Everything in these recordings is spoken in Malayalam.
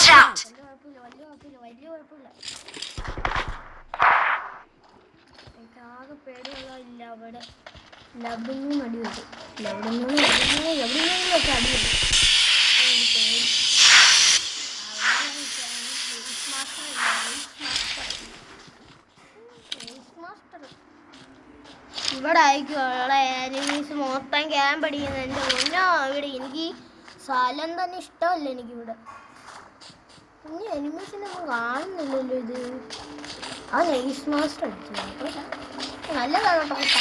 Watch out! വലിയ കുഴപ്പമില്ല. എനിക്ക് ആകെ പേടിയുള്ള അവിടെ ലബിനും അടി വരും. എവിടെയെങ്കിലുമൊക്കെ അടി വരും. ഇവിടെ ആയിരിക്കും ഉള്ള എനിമീസ് മൊത്തം ക്യാമ്പ് അടിക്കുന്നത്. എൻ്റെ മുന്നോ ഇവിടെ എനിക്ക് സ്ഥലം തന്നെ ഇഷ്ടമല്ല എനിക്കിവിടെ. ഇനി എനിമീസിനൊന്നും കാണുന്നില്ലല്ലോ. ഇത് ആ നൈസ് മാസ്റ്റർ അടിച്ചു നല്ലതാണ് കേട്ടോ.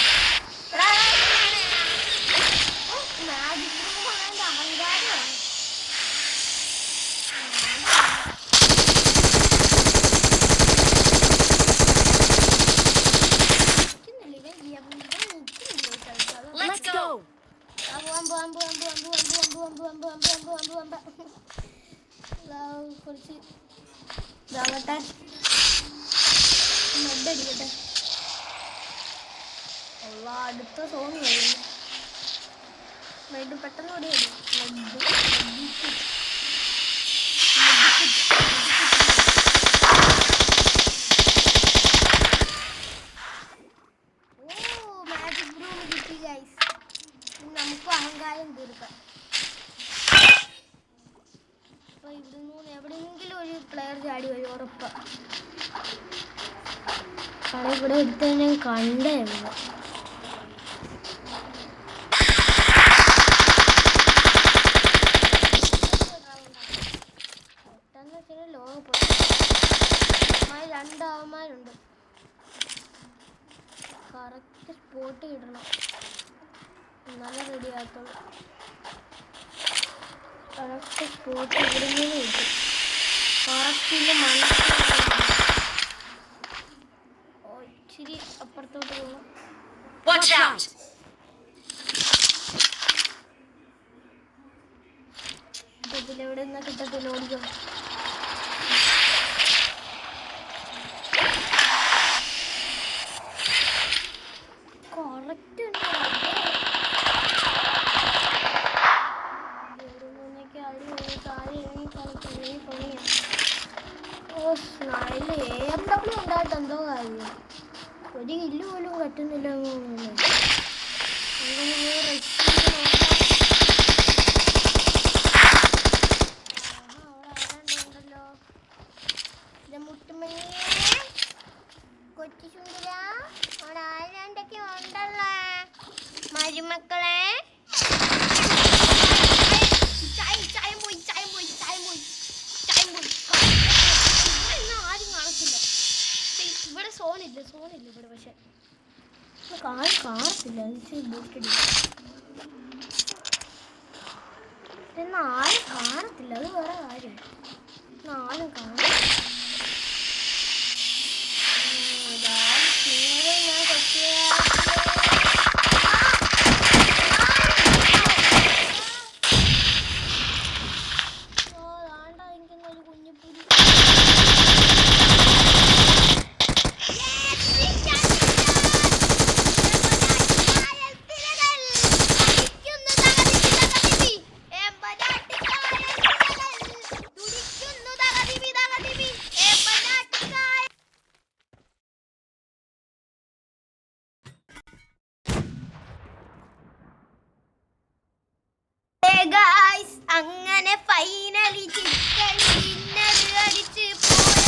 അഹങ്കാരമാണ്. Let's go! കുറച്ച് ഇതാവട്ടെ, മഡടിക്കട്ടെ. അടുത്ത സോൺ വരുന്നു. മെഡ് പെട്ടെന്ന് ഓടി വരും. മാജിക് ബ്രൂം കിട്ടി ഗൈസ്. നമുക്ക് അഹങ്കാരം തീർക്കാം. അപ്പൊ ഇവിടുന്ന് എവിടെയെങ്കിലും ഒരു പ്ലെയർ ചാടി വരും ഉറപ്പ. കാരണം ഇവിടെ എടുത്ത് ഞാൻ കണ്ടേ ഉള്ളു. ലോങ് പോയി രണ്ടാവന്മാരുണ്ട്. കറക്റ്റ് സ്പോട്ട് കിട്ടണം, എന്നാലേ റെഡി ആകത്തുള്ളൂ. കറക്റ്റ് സ്പോട്ട് ഇവിടെ നിന്ന് കിട്ടും. കറക്റ്റിൻ്റെ ഇച്ചിരി അപ്പുറത്തോട്ട് പോകണം. Watch out! എവിടെ നിന്നാ കിട്ടത്തില്ല, ഓടിക്കോ. കറക്റ്റ് എവിടുന്നൊക്കെ അടി താഴെ കളിക്കുന്ന പണിയാണ്. ഓ സ്നൈല് AMW ഉണ്ടായിട്ട് എന്തോ കാര്യം, ഒരു കില്ല് പോലും കറ്റുന്നില്ല. മുട്ടുമണി കൊച്ചു ചുണ്ടര അവിടെ ആരാണ്ടൊക്കെ ഉണ്ടല്ലോ മരുമക്കളെ. ആരും കാണത്തില്ല ഇവിടെ. സോണില്ല ഇവിടെ. പക്ഷെ കാണത്തില്ല. ബൂസ്റ്റ് എന്നാ ആരും കാണത്തില്ല, അത് വേറെ കാര്യം. ആരും കാണത്തില്ല. ഞാൻ കൊച്ചു കുഞ്ഞിപ്പുരി ഗായ്സ്. അങ്ങനെ ഫൈനലി ചിക്കൻ ഡിന്നർ അടിച്ച് പോയോ.